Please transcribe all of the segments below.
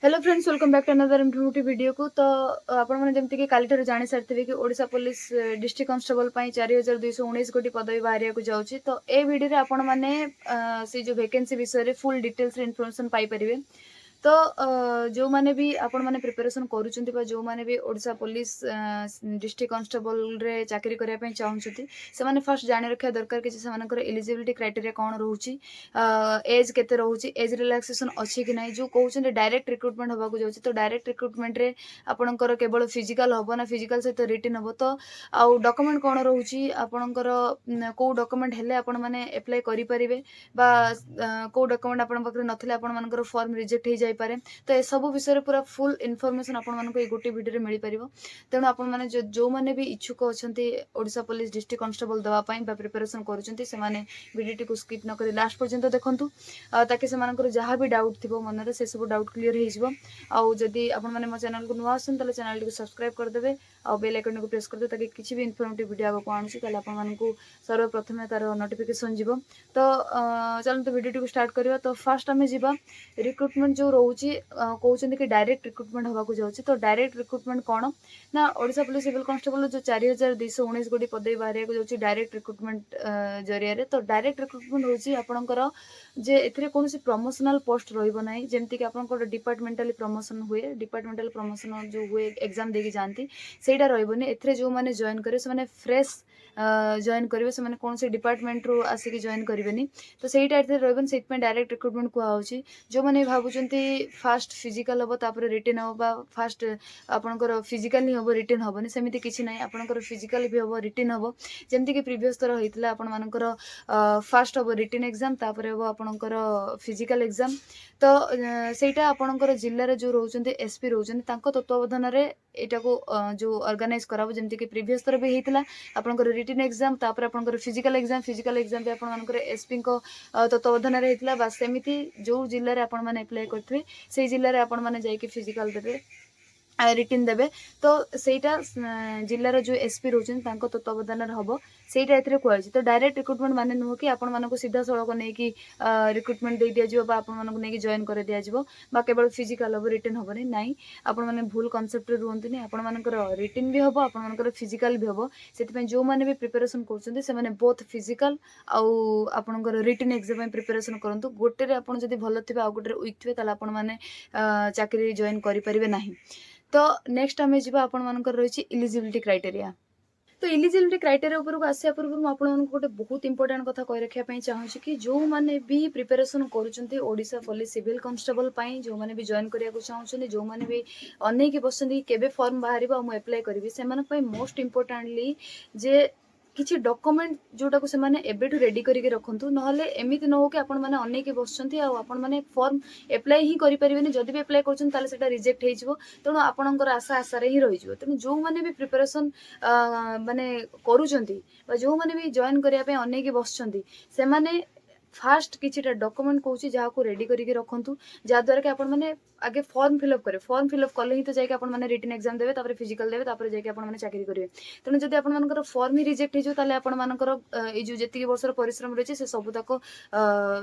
Hello friends, welcome back to another informative video को। तो आपण मैंने जमती कि काली जानी सारी कि ओडिशा पुलिस डिस्ट्रिक्ट कांस्टेबल 4219 गोटी पदवी बाहर को जाऊँगी। तो ए वीडियो रे आपण मैंने से जो वैकेंसी विषय फुल डिटेल्स इनफॉरमेशन पाई परिवे। तो जो माने भी आपण माने प्रिपरेशन करूछंती बा जो माने भी ओडिशा पुलिस डिस्ट्रिक्ट कांस्टेबल रे चाकरी करिया पई चाहुछंती से माने फर्स्ट जानि रखिया दरकार कि से मानकर एलिजिबिलिटी क्राइटेरिया कोन रहउची, एज केते रहउची, एज रिलैक्सेशन अछि कि नै। जो कहउछंती डायरेक्ट रिक्रूटमेंट होबा को जाउची तो डायरेक्ट रिक्रूटमेंट रे आपणकर केवल फिजिकल होबो ना, फिजिकल सहित रिटन होबो। तो आउ डॉक्यूमेंट कोन रहउची आपणकर को डॉक्यूमेंट हेले आपण माने अप्लाई करि परिबे बा को डॉक्यूमेंट आपण पकरे नथिले आपण मानकर फॉर्म रिजेक्ट हे जाय पारे। तो ए सब विषय पूरा फुल इनफॉरमेशन आपण मानको ए गोटे वीडियो रे मिली परिबो। तेणु आपण माने जो माने भी इच्छुक अछंती ओडिशा पुलिस डिस्ट्रिक्ट कांस्टेबल दवा पई बा प्रिपरेशन करूछंती से माने वीडियो को स्किप न करी लास्ट पर्यंत देखंतु, ताकि से मानकर जहां भी डाउट थिबो मन रे से सब डाउट क्लियर हे जिवो। आ जदी आपण माने मो चैनल को नुवा आछन तले चैनल को सब्सक्राइब कर देबे आ बेल आइकन को प्रेस कर दे ताकि किछि भी इन्फॉर्मेटिव वीडियो आगो आनुछि तले आपण मानकू सर्वप्रथमे तार नोटिफिकेशन जिवो। तो चलंतु वीडियो को स्टार्ट करिवा। तो फर्स्ट आमे जिबा रिक्रूटमेंट जो रोची कहउछंती कि डायरेक्ट रिक्रूटमेंट होबा को जाउछि। तो डायरेक्ट रिक्रूटमेंट कोन ना, ओडिशा पुलिस सिविल कांस्टेबल जो 4219 गोटी पदवी बाहर को जाउछि डायरेक्ट रिक्रूटमेंट जरिया रे। तो डायरेक्ट रिक्रूटमेंट होछि आपणकर जे एथिरे कोनोसी प्रमोशनल पोस्ट रहइबो नै, जेमति कि आपणकर डिपार्टमेंटली प्रमोशन हुए, डिपार्टमेंटल प्रमोशन जो हुए एग्जाम देके जानती सेटा रहइबोनी। एथिरे जो माने जॉइन करे से माने फ्रेश जॉइन करिवे, से माने कोनोसी डिपार्टमेंट रो आसी जॉइन करिवेनी। तो सेटा एथिरे रहइबोनी, सेट पे डायरेक्ट रिक्रूटमेंट को होछि। जो माने भाबुचंती फास्ट फिजिकल हबो तापर रिटन हबो बा फास्ट आपणकर फिजिकल ही हबो रिटन हबोनी, सेमिति किछि नै। आपणकर फिजिकल भी हबो रिटन हबो, जेमति कि प्रीवियस थर होइतला आपण मानकर फास्ट हबो रिटन एग्जाम तापर हबो आपणकर फिजिकल एग्जाम। तो सेटा आपणकर जिल्ला रे जो रहउचंती एसपी रहउचंती तांको तत्वावधान रे एटा को जो ऑर्गेनाइज कराबो, जेमति कि प्रीवियस थर भी हेइतला आपणकर रिटन एग्जाम तापर आपणकर फिजिकल एग्जाम भी आपण मानकर एसपी को तत्वावधान रे हेइतला। बा सेमिति जो जिल्ला रे आपण माने अप्लाई करथि से जिल्ला रे आपण माने जाई कि फिजिकल देबे, रिटन देबे। तो सेटा जिल्लार जो एसपी रोचन तांको तत्वावधान हबो, सेटा एथरे कोआछि। तो डायरेक्ट रिक्रूटमेंट माने नुह कि आपण मानको सीधा सळक नै कि रिक्रूटमेंट दे दिया जिवो बा आपण मानको नै कि जॉइन करे दिया जिवो बा केवल फिजिकल हबो रिटन हबो नै। आपण माने भूल कांसेप्ट रे रुहंतुनी, आपण मानकर रिटन भी हबो, आपण मानकर फिजिकल भी हबो। सेति पय जो माने भी प्रिपरेशन करछन्ती से माने बोथ फिजिकल आउ आपणकर रिटन एग्जाम पय प्रिपरेशन करंतु। गोटे रे आपण जदी भलो थिबे आ गोटे रे वीक थिबे ताले आपण माने चाकरी जॉइन करि परिबे नाही। तो नेक्स्ट आमे जिबा आपण मानकर रहिछि एलिजिबिलिटी क्राइटेरिया। तो एलिजिबिलिटी क्राइटेरिया ऊपर को आसिया पूर्व मु आपण मानको गोटे बहुत इंपोर्टेंट कथा कहि रखिया पई चाहूछि कि जो माने भी प्रिपरेशन करूछन्ती ओडिशा पुलिस सिविल कांस्टेबल पई, जो माने भी जॉइन करिया को चाहूछन्ती, जो माने भी अनै कि बसन्ती केबे फॉर्म बाहरिबा मु अप्लाई करिवि, से माने पई मोस्ट इंपोर्टेंटली जे किछि डॉक्यूमेंट जोटा को से माने एबेठु रेडी करिके रखंतु। नहले एमिति न हो कि आपण माने अनै कि बसछन्ती आ आपण माने फॉर्म अप्लाई ही करि परिबेनी। जदि भी अप्लाई करछन ताले सेटा रिजेक्ट हे जिवो, तेणु आपणकर आशा आशा रे ही रहि जिवो। तेणु जो माने भी प्रिपरेशन माने करूछन्ती बा जो माने भी जॉइन करिया पे अनै कि बसछन्ती से माने फास्ट किछिटा डॉक्यूमेंट कहूछि जहा को रेडी करिके रखंतु, जा द्वारा कि आपण माने आगे फॉर्म फिलअप करे। फॉर्म फिलअप कले ही तो जाय कि आपण माने रिटन एग्जाम देबे, तापर फिजिकल देबे, तापर जाय कि आपण माने चाकरी करिवे। तेणु जदि आपण मानकर फॉर्म ही रिजेक्ट हे जो ताले आपण मानकर ए जो जेतिकी वर्षर परिश्रम रहिछि से सब तक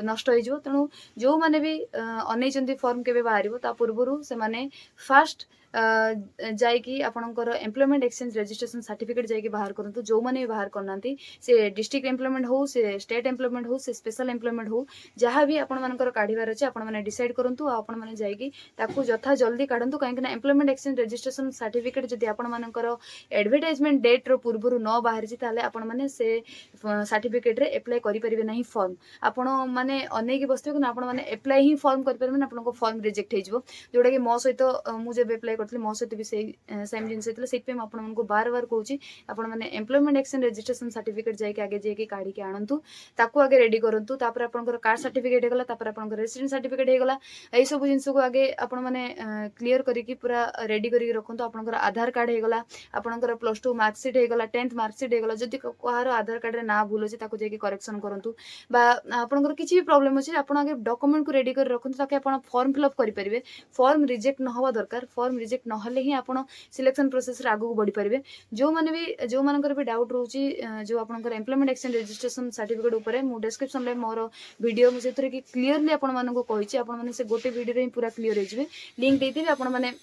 नष्ट हे जो। तेणु जो माने भी अनैचंती फॉर्म केबे बाहरिबो ता पूर्वरु से माने फास्ट जाय कि आपणकर एम्प्लॉयमेंट एक्सचेंज रजिस्ट्रेशन सर्टिफिकेट जाय कि बाहर करंतु। जो माने भी बाहर करनांती से डिस्ट्रिक्ट एम्प्लॉयमेंट हो, से स्टेट एम्प्लॉयमेंट हो, से स्पेशल एम्प्लॉयमेंट हो, जहाँ भी आपण मानकर काढिबार अछि आपण माने डिसाइड करंतु। आपण माने जाय कि ताकू यथा जल्दी काढंतु, काहे कि ना एम्प्लॉयमेंट एक्सचेंज रजिस्ट्रेशन सर्टिफिकेट जदि आपण मानकर एडवर्टाइजमेंट डेट रो पूर्वरु न बाहर छि ताले आपण माने से सर्टिफिकेट रे अप्लाई करि परिबे नाही फॉर्म। आपण माने अनै कि बसथिबे कि आपण माने अप्लाई ही फॉर्म करि परिबे ना, आपनको फॉर्म रिजेक्ट हे जिवो। जोटा कि मो सहित मु जे अप्लाई करथले मो सहित भी सेम जिनस हेतले। सेट पे आपण मानको बार बार कहूछि आपण माने एम्प्लॉयमेंट एक्सचेंज रजिस्ट्रेशन सर्टिफिकेट जाय कि आगे जाय कि काढी के आनंतु, ताकू आगे रेडी करंतु। तापर आपनकर कास्ट सर्टिफिकेट हेगला, तापर आपनकर रेसिडेंट सर्टिफिकेट हेगला। एई सब जिनस को आगे आपण माने क्लियर करी कि पूरा रेडी करी रखंतु। आपनकर आधार कार्ड हेगला, आपनकर +2 मार्कशीट हेगला, 10th मार्कशीट हेगला। जदि कहार आधार कार्ड रे ना भूल अछि ताकू जाय कि करेक्शन करंतु, बा आपनकर किछि भी प्रॉब्लम अछि आपण आगे डॉक्यूमेंट को रेडी कर रखंतु ताकि आपण फॉर्म फिलअप करि परिबे। फॉर्म रिजेक्ट न होवा दरकार, फॉर्म रिजेक्ट न हले ही आपण सिलेक्शन प्रोसेस रे आगु बढ़ी परिबे। जो माने भी जो मानकर भी डाउट रहउची जो आपनकर एम्प्लॉयमेंट एक्सचेंज रजिस्ट्रेशन सर्टिफिकेट ऊपर मु डिस्क्रिप्शन ले मोर वीडियो मुझे कि क्लीयरली आपण मानक कही आपण मैंने से गोटे वीडियो ही पूरा क्लीयर हो लिंक देदेवि आपण मैंने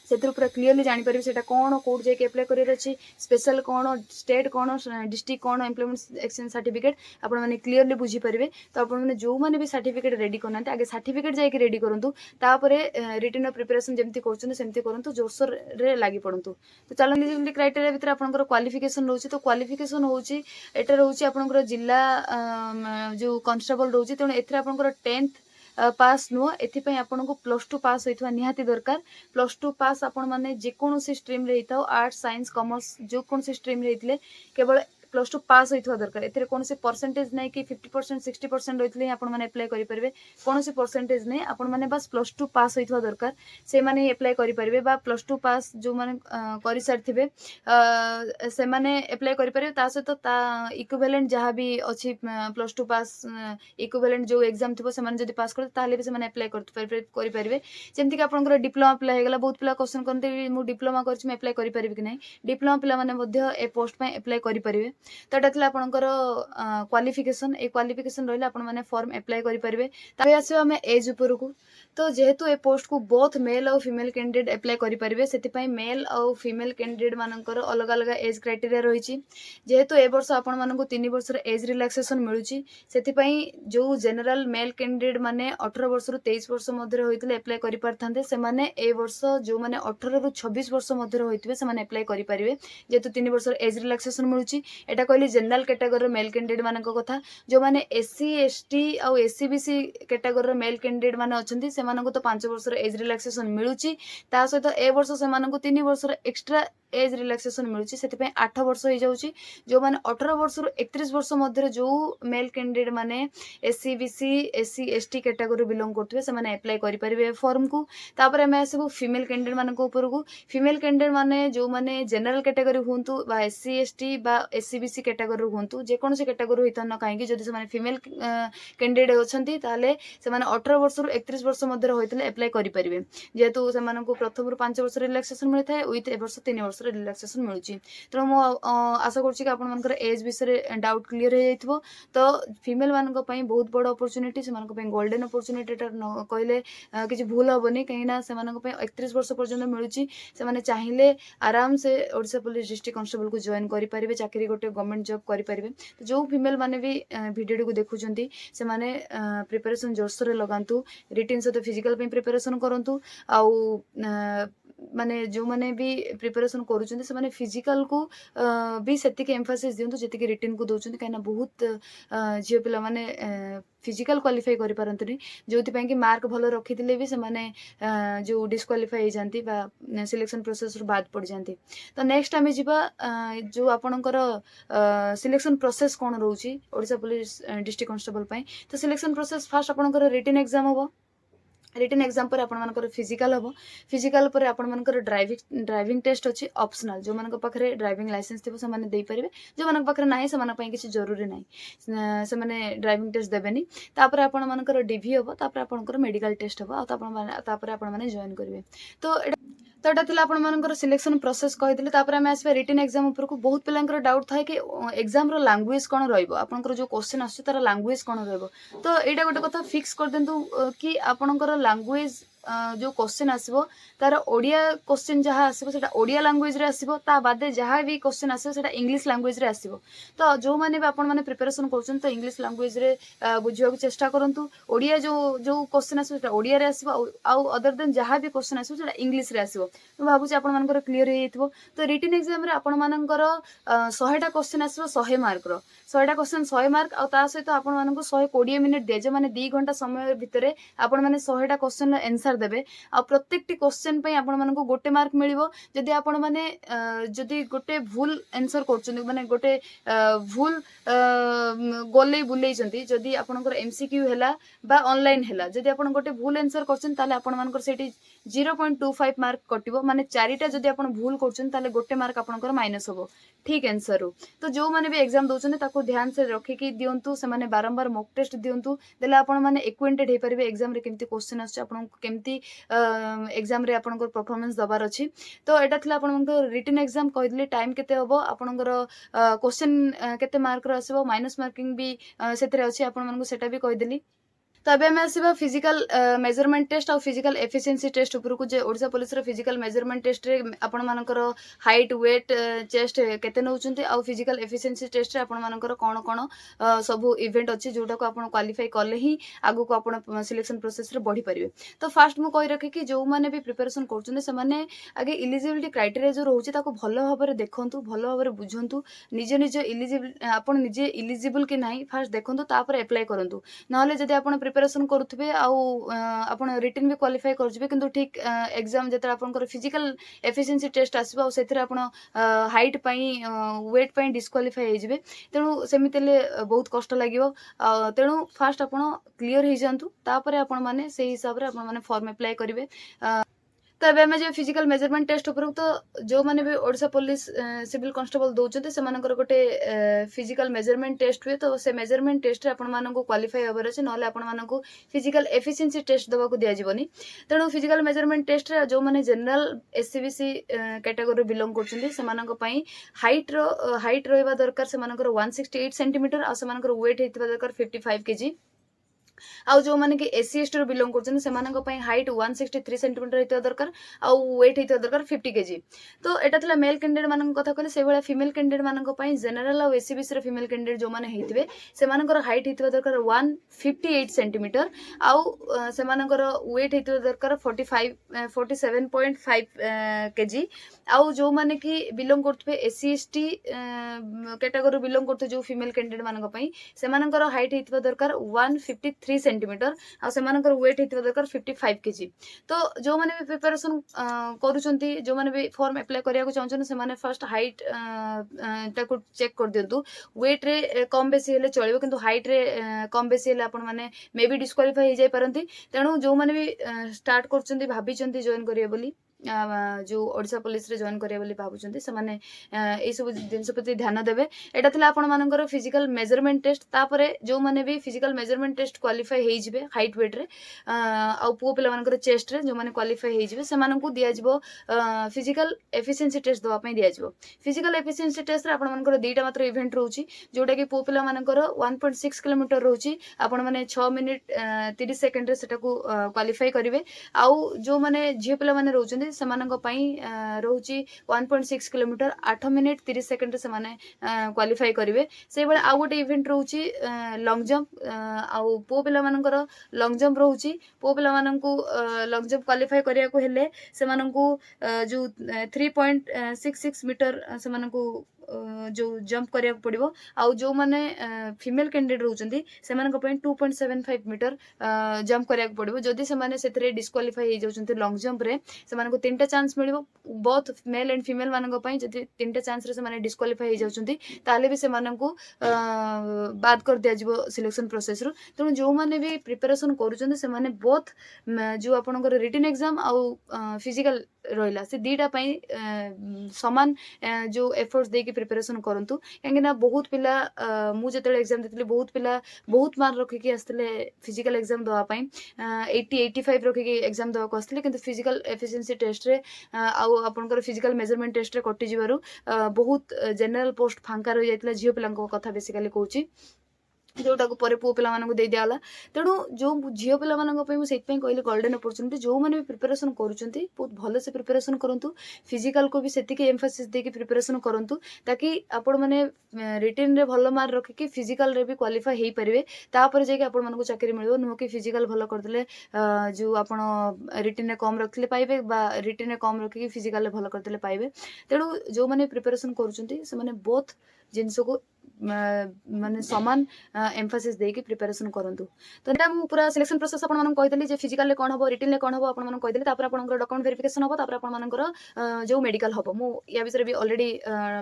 से पूरा क्लीयरली जानीपर से कौन कौट जाके अप्लाई कर अच्छी स्पेशल कौन स्टेट कौन डिस्ट्रिक्ट कौन एम्प्लॉयमेंट एक्सचेंज सर्टिफिकेट आपण मैंने क्लीयरली बुझीपारे। तो आपण मैंने जो मैंने भी सर्टिफिकेट रेडी करना आगे सर्टिफिकेट जाके रेडी करूँ तापर रिटर्न प्रिपरेशन जमी करमती करूँ जोरसोर रे लगी पड़ू। तो चलो एलिजिबिलिटी क्राइटेरिया भितर आपंकर क्वालिफिकेशन रोचे तो क्वालिफिकेशन होची एटा रोचे आपंकर जिला जो कांस्टेबल रोचे तेणु एथरे आपंकर 10th पास नुह एथि आपको +2 पास होता निहाती दरकार। +2 पास आपण मैंने जेकोसी स्ट्रीम रे था आर्ट्स साइंस कॉमर्स जो कौन स्ट्रीम रे होते केवल +2 पास होता दरकार। एथरे कौन से परसेंटेज नहीं कि 50% 60% रही आप अप्लाई करेंगे कौन से परसेंटेज नहीं आपण मैंने बस +2 पास होता दरकार से माने अप्लाई करेंगे +2 पास जो मैंने कर सारी से माने अप्लाई करेंगे सहित इक्विवेलेंट जहाँ भी अच्छी +2 पास इक्विवेलेंट जो एग्जाम थी से पास करते भी अप्लाई करेंगे जमीक आप डिप्लोमा पिला होगा बहुत पिला क्वेश्चन करते मुझे डिप्लोमा कर अप्लाई करेंगे कि नहीं डिप्लोमा पिला माने ए पोस्ट अप्लाई करेंगे। तो ये आपंकर क्वालिफिकेशन ए क्वालिफिकेशन रही आप फॉर्म अप्लाई करेंगे। आसो आम एज उपर को तो जेहेतु ए पोस्ट को बोथ मेल और फीमेल कैंडिडेट अप्लाई करेंगे से मेल और फीमेल कैंडिडेट मानकर अलग अलग एज क्राइटेरिया रही जेहेतु ए वर्ष आपण मानक 3 वर्ष एज रिलैक्सेशन मिलूँ से जो जनरल मेल कैंडिडेट माने 18 वर्ष रु 23 वर्ष मध्य होते अप्लाई कर पारते से ए वर्ष जो मैंने 18 रु 26 वर्ष मध्य होते से अप्लाई करेंगे जेहेतु 3 वर्ष एज रिलैक्सेशन मिलूँ। एटा कहली जनरल कैटेगोरी मेल कैंडिडेट मान कथा जो मैंने एससी एसटी और SC BC category male candidate मान अच्छा से तो 5 वर्ष एज रिलैक्सेशन मिलूँ सहित ए वर्ष से 3 वर्ष एक्स्ट्रा एज रिलैक्सेशन मिलूँ से 8 वर्ष हो जाऊँगी जो मैंने 18 वर्ष रु 31 वर्ष मध्य जो मेल कैंडिडेट माने SC BC SC ST category belong करते से अप्लाई करेंगे फॉर्म को। तापर आम आसबू फीमेल कैंडिडेट मान को फीमेल कैंडिडेट माने जो मैंने जनरल कैटेगोरी हूँ SC ST SC BC category हूँ जेकोसी कैटेगोरी होता न कहीं जब से फीमेल कैंडिडेट अच्छा से 18 वर्ष रु 31 वर्ष मध्य होते अप्लाई करेंगे जेहेतु से प्रथम 5 वर्ष रिलैक्सेशन मिलता है विथ ए वर्ष 3 वर्ष रिलैक्सेशन मिलूँ। तेणु मु आशा कर एज विषय डाउट क्लीयर हो तो फीमेल मान बहुत बड़ अपॉर्चुनिटी से गोल्डन अपॉर्चुनिटी कहले किसी भूल हेनी कहीं 31 वर्ष पर्यटन मिलूँ से चाहिए आराम से ओडिशा पुलिस डिस्ट्रिक्ट कांस्टेबल को जॉइन करेंगे चाकरी गोटे गवर्नमेंट जॉब करेंगे। तो जो फीमेल माने भी वीडियो को देखुं से माने प्रिपरेशन जोरसोर लगातु रिटिन सहित फिजिकल प्रिपरेशन करूँ आउ माने जो माने भी प्रिपरेशन करुँच से फिजिकल को भी सेतिक एम्फासिस दिंतु जी रिटिन को दौरान कहीं बहुत झील पिला माने फिजिकल क्वालिफाई करि पारंतनी जो कि मार्क भल रखी भी से जो डिस्क्वालिफाई हो जाती सिलेक्शन प्रोसेस बाद पड़ जाती। तो नेक्स्ट आम जा जो आपणकर सिलेक्शन प्रोसेस कौन रोचे ओडिशा पुलिस डिस्ट्रिक्ट कांस्टेबल तो सिलेक्शन प्रोसेस फास्ट आपणकर रिटन एग्जाम हम रिटन एग्जाम पर आपर फिजिकल हम फिजिकल पर आपर ड्राइविंग टेस्ट अच्छी ऑप्शनल जो मान पाखे ड्राइविंग लाइसेंस थी से पारे जो मान पाखे ना से किसी जरूरी ना से ड्राइविंग टेस्ट देवेनि तापर आपर डीवी हम तापर आपर मेडिकल टेस्ट हम आपर आपने जॉइन करेंगे। तो यहाँ था आपर सिलेक्शन प्रोसेस कही तापर आम आसवा रिटन एग्जाम उपरको बहुत पिलांकर डाउट था कि एग्जाम रो लैंग्वेज कौन रहा जो क्वेश्चन आस तार लैंग्वेज कौन रहा तो यहाँ गोटे कथा फिक्स कर दिंतु कि आपणकर लैंग्वेज जो क्वेश्चन आसो तार ओडिया क्वेश्चन जहाँ आसो ओडिया लैंग्वेज रे आसो ता बादे जहाँ भी क्वेश्चन आसो इंग्लिश लैंग्वेज रे आसो। तो जो मैंने भी आपण मैंने प्रिपरेशन कर तो इंग्लिश लैंग्वेज रे बुझा चेष्टा करूँ ओडिया जो जो क्वेश्चन आसो ओडिया रे आसो आउ अदर देन जहाँ भी क्वेश्चन आसो इंग्लिश रे आसो। तो भावुँ आपंकर क्लीयर हो तो रिटन एग्जाम आपण मानकर 100टा क्वेश्चन आसो 100 मार्क 100टा क्वेश्चन 100 मार्क आ सहित आपण मानक 120 मिनिट दिए मैंने 2 घंटा समय भितर आपण मैंने 100टा क्वेश्चन एंसर देबे आ प्रत्येक क्वेश्चन पे आपण मानक गोटे मार्क मिलिबो जदि आपण माने जदि गोटे भूल आंसर करछन माने गोटे भूल गोले बुलेई जंती जदि आपनकर एमसीक्यू हैला बा ऑनलाइन हैला जदि आपण गोटे भूल आंसर करछन ताले आपण मानकर सेठी 0.25 मार्क कटिबो माने चारिटा जदि आपण भूल करछन ताले गोटे मार्क आपनकर माइनस होबो ठीक आंसर रो। तो जो माने भी एग्जाम दोछन ताको ध्यान से रखी कि दियंतु से माने बारंबार मॉक टेस्ट दियंतु देला आपण माने एक्वेंटेड हे परिबे एग्जाम रे केमती क्वेश्चन आछ आपण केमती केमती एग्जाम रे आपनकर परफॉर्मेंस दबार अछि। तो एटा थिला आपनकर रिटन एग्जाम कहदिले टाइम केते हबो आपनकर क्वेश्चन केते मार्क रो आसीबो माइनस मार्किंग भी सेतरे अछि आपन मानको सेटा भी कहदिली। तो अब आम आसवा फिजिकल मेजरमेंट टेस्ट और फिजिकल एफिशिएंसी टेस्ट उपरकू जे ओडिशा पुलिस रो फिजिकल मेजरमेंट टेस्ट रे आपण मानकर हाइट वेट चेस्ट केते नउचंती आ फिजिकल एफिशिएंसी टेस्ट रे आपण मानकर कोन कोन सब इवेंट अछि जोटा को आपण क्वालिफाई करले ही आगु को आपण सिलेक्शन प्रोसेस रे बढ़ी परिबे। तो फास्ट मु कहि रखे कि जो माने भी प्रिपरेशन करचुंते से माने आगे इलिजिबिलिटी क्राइटेरिया जो रहउची ताको भलो भाबरे देखंतु भलो भाबरे बुझंतु निजे निजे इलिजिबल आपण निजे इलिजिबल कि नाही फास्ट देखंतु तापर अप्लाई करंतु। नहले जदि आपण प्रिपरेशन करुथिबे आउ आपण रिटन भी क्वालिफाई करजिबे किंतु ठीक एग्जाम जेतरा आपनकर फिजिकल एफिशिएंसी टेस्ट आसीबो आ सेथिरे आपण हाइट पई वेट पई डिस्क्वालिफाई हे जिवे तेनु सेमितेले बहुत कष्ट लागिवो। तेनु फास्ट आपण क्लियर हे जानतु तापर आपण माने सेही हिसाब रे आपण माने फॉर्म अप्लाई करिवे। तो अब आम जो फिजिकल मेजरमेंट टेस्ट उपर तो जो मैंने भी ओडिशा पुलिस सिविल कांस्टेबल दौरान से गोटे फिजिकल मेजरमेंट टेस्ट हुए तो से मेजरमेंट टेस्ट आपण मानक क्वालिफाई हबार अच्छे ना आपण मानक फिजिकल एफिशिएंसी टेस्ट देवाक दिजानी। तेणु फिजिकल मेजरमेंट टेस्ट रे जो मैंने जनरल एससीबीसी कैटेगरी बिलोंग कर हाइट रहा दरकार से 168 सेंटीमीटर आ वेट होता दरकार 55 केजी। आउ जो माने कि एससी एसटी रो बिलोंग करछन से मानक पई हाइट 163 सेंटीमीटर हेतो दरकार आउ वेट हेतो दरकार 50 केजी। तो एटा थला मेल कैंडिडेट मानक कथा कहले से बेला फीमेल कैंडिडेट मानक पई जनरल आउ एससीबीसी रो फीमेल कैंडिडेट जो माने हेतिबे से मानकर हाइट हेतो दरकार 158 सेंटीमीटर आउ से मानकर वेट हेतो दरकार 47.5 केजी। आउ जो माने कि बिलोंग करथबे एससी एसटी कैटेगरी बिलोंग करथबे जो फीमेल कैंडिडेट मानक पई से मानकर हाइट हेतो दरकार 153 सेंटीमीटर आ सेमानकर वेट हेतिबा दरकार 55 केजी। तो जो माने भी प्रिपरेशन करूचंती जो माने भी फॉर्म अप्लाई करिया को चाहछन से माने फर्स्ट हाइट ताको चेक कर दियंतु। वेट रे कम बेसी हेले चलिबो किंतु हाइट रे कम बेसी हेले आपण माने मे बी डिस्क्वालिफाई हो जाय परंती। तेणु जो माने भी स्टार्ट करचंती भाबिचंती जॉइन करिया बोली जो ओडिशा पुलिस रे जॉइन करिया बोली भाबुचंती से माने ए सब जिंस प्रति ध्यान देबे। एटा थिला आपण मानकर फिजिकल मेजरमेंट टेस्ट तापरे जो माने भी फिजिकल मेजरमेंट टेस्ट क्वालिफाई हे जिवे हाइट वेट रे आ पुओ पिला मानकर चेस्ट रे जो माने क्वालिफाई हे जिवे से मानकू दिया जिवो फिजिकल एफिशिएंसी टेस्ट दवा पई दिया जिवो। फिजिकल एफिशिएंसी टेस्ट रे आपण मानकर दुईटा मात्र इवेंट रहउची जोटा कि पुओ पिला मानकर 1.6 किलोमीटर रहउची आपण माने 6 मिनिट 30 सेकंड रे सेटा को क्वालिफाई करिवे। आउ जो माने झियो पिला माने रहउचंदी सेमानक पई रहउची 1.6 किलोमीटर 8 मिनिट 30 सेकंड रे सेमाने क्वालिफाई करिवे। से बेले आ गोटे इवेंट रहउची लॉन्ग जंप आउ पुओ पिला मानकर लॉन्ग जंप रहउची पुओ पिला माननकू लॉन्ग जंप क्वालिफाई करिया को हेले सेमाननकू जो 3.66 मीटर सेमाननकू जो जंप करिया पड़िबो। आउ जो माने फीमेल कैंडिडेट रहउचंदी सेमानक पई 2.75 मीटर जंप करिया पड़िबो। जदि से माने सेथरे डिस्क्वालिफाई हे जाउचंती लॉन्ग जंप रे सेमानक तीनटा चांस मिलिबो बोथ मेल एंड फीमेल मानक पई। जदि तीनटा चांस रे से माने डिस्क्वालिफाई हे जाउचंती ताले भी सेमानकू बाद कर दिया जिवो सिलेक्शन प्रोसेस रु। तेणु जो माने भी प्रिपरेशन करूचंती से माने बोथ जो आपनकर रिटन एग्जाम आउ फिजिकल रहिला से दीटा पई समान जो एफर्ट्स देकी प्रिपरेशन करंतु काहे ना बहुत पिला मु जेतले एग्जाम देतली बहुत पिला बहुत मार्क रखि कि आस्तले फिजिकल एग्जाम दवा पई 80-85 रखि कि एग्जाम दवा को आस्तले किंतु फिजिकल एफिशिएंसी टेस्ट रे आउ आपनकर फिजिकल मेजरमेंट टेस्ट रे कटि जिबारु बहुत जनरल पोस्ट फांका रहि जायतला झियो पिलांको कथा बेसिकली कहूची जोटा को पुओ पिला मानक दे दियाला। तेणु जो झियो पिला मानक पई मु सेत पई कहले गोल्डन अपॉर्चुनिटी जो माने भी प्रिपरेशन करूचंती बहुत भलो से प्रिपरेशन करंतु फिजिकल को भी सेतिके एम्फासिस देके प्रिपरेशन करंतु ताकि आपण माने रिटन रे भलो मार्क रखि कि फिजिकल रे भी क्वालिफाई हेई परिवे तापर जे कि आपण मानक चाकरी मिलबो नो कि फिजिकल भलो करदले जो आपण रिटन रे कम रखले पाइबे बा रिटन रे कम रखि कि फिजिकल रे भलो करदले पाइबे। तेणु जो माने प्रिपरेशन करूचंती से माने बोथ जिंस को माने समान एम्फासिस देकी प्रिपरेशन करंतु। तो एटा मु पूरा सिलेक्शन प्रोसेस आपण मानन कहितली जे फिजिकल ले कोन हबो रिटन ले कोन हबो आपण मानन कहितली तापर आपनकर डॉक्यूमेंट वेरिफिकेशन हबो तापर आपण मानकर जो मेडिकल हबो मु या विषय भी ऑलरेडी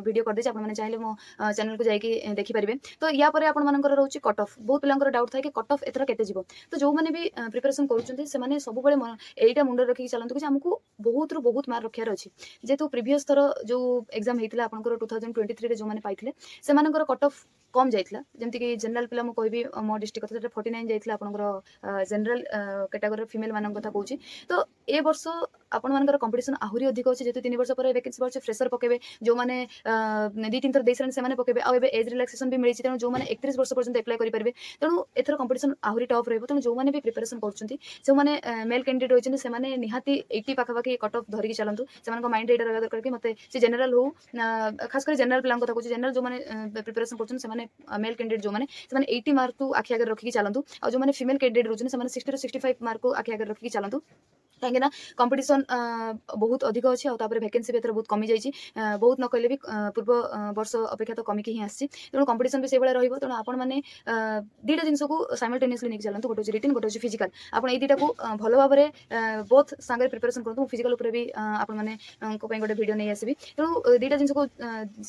वीडियो कर देछि आपण माने चाहिले मो चैनल को जाईकी देखि परिबे। तो या परे आपण मानकर रहउची कट ऑफ बहुत पिलांकर डाउट थाय कि कट ऑफ एथरा केते जिवो तो जो माने भी प्रिपरेशन करूचंती से माने सब बेले एटा मुंडर रखि चलंतु कि हमकु बहुत रु बहुत मार्क रखियार अछि जेतु प्रीवियस थरो जो एग्जाम हेतिला आपनकर 2023 रे जो माने पाइथिले से मानकर कट ऑफ कम जाइला जेमति कि जनरल पिला मु कहबी मो डिस्ट्रिक्ट कथा 49 जाइला आपनकर जनरल कैटेगरी फीमेल मानन कथा कहूची तो ए वर्ष आपण मानकर कंपटीशन आहुरी अधिक अछि जेतु 3 वर्ष पर वैकेंसी बर्ष फ्रेशर पकेबे जो माने 2-3 थर देसरन से माने पकेबे आ एबे एज रिलैक्सेशन भी मिलिछि तेनु जो माने 31 वर्ष पर्यंत अप्लाई करि परबे तेनु एथर कंपटीशन आहुरी टफ रहबो तेनु जो माने भी प्रिपरेशन करछंती से माने मेल कैंडिडेट होइछन से माने निहाती 80 पाखा पाखी कट ऑफ धरि चलंतु से मानको माइंड एटा रहबा दरकार कि मते से जनरल हो खास कर जनरल प्लान कथा कहूची जनरल जो माने प्रिपरेशन करछन से माने मेल कैंडिडेट जो माने 80 मार्क को आखि आगे रखि चलंतु आ जो माने फीमेल कैंडिडेट रोचन से माने 60 to 65 मार्क को आखि आगे रखि चलंतु कहीं कंपटीशन बहुत अधिक अच्छी आउे वैकेंसी भी बहुत कमी जाइए बहुत न कहले भी पूर्व वर्ष अपेक्षा तो कमिकी ही आसी तेणु कंपटीशन भी से भाई रही तेणु आपण मैंने दुईटा जिन को साइमल्टेनियसली नहीं चलते गोटे हूँ रिटन गोटे हूँ फिजिकल आप दुईटा को भल भाव में बोथ सांगे प्रिपरेशन करूँ फिजिकल भी आपण मैंने गोटे वीडियो नहीं आसबि तेणु दुईटा जिन को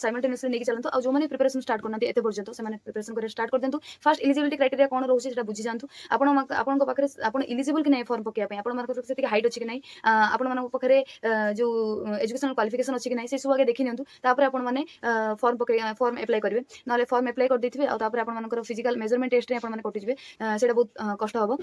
साइमल्टेनियसली नहीं चलते और जो मैंने प्रिपरेशन स्टार्ट करना एत पर्यंत से प्रिपरेशन कर स्टार्ट कर दिंतु फास्ट इलिजिबिलिटी क्राइटेरिया कौन रोचे बुझी जातु आपण पाखे आप इलिजिबल कि नहीं फॉर्म पकाइए आप हाइट अच्छी कि नहीं आपण पाखे जो एजुकेशनल क्वालिफिकेशन अच्छी कि नहीं से सब आगे देखी नियंतु तापर आपण माने फॉर्म अप्लाई करेंगे ना फॉर्म अप्लाई कर देथिबे आ तापर आपण मानकर फिजिकल मेजरमेंट टेस्ट रे आपण माने कटि जिवे सेटा बहुत कष्ट हबो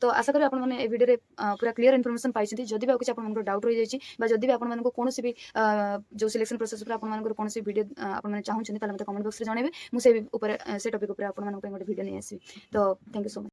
तो आशा करी आपण माने ए वीडियो रे पूरा क्लियर इन्फॉर्मेशन पाइछथि जदि भी कुछ आपण मानकर डाउट रहि जाइछि बा जदि भी आपण मानको कोनोसी भी जो सिलेक्शन प्रोसेस पर आपण मानकर कोनोसी वीडियो आपण माने चाहू छथि ताले मते कमेंट बॉक्स रे जणाइबे मु से ऊपर से टॉपिक ऊपर आपण मानको गोटे वीडियो नै आसी तो थैंक यू सो मच।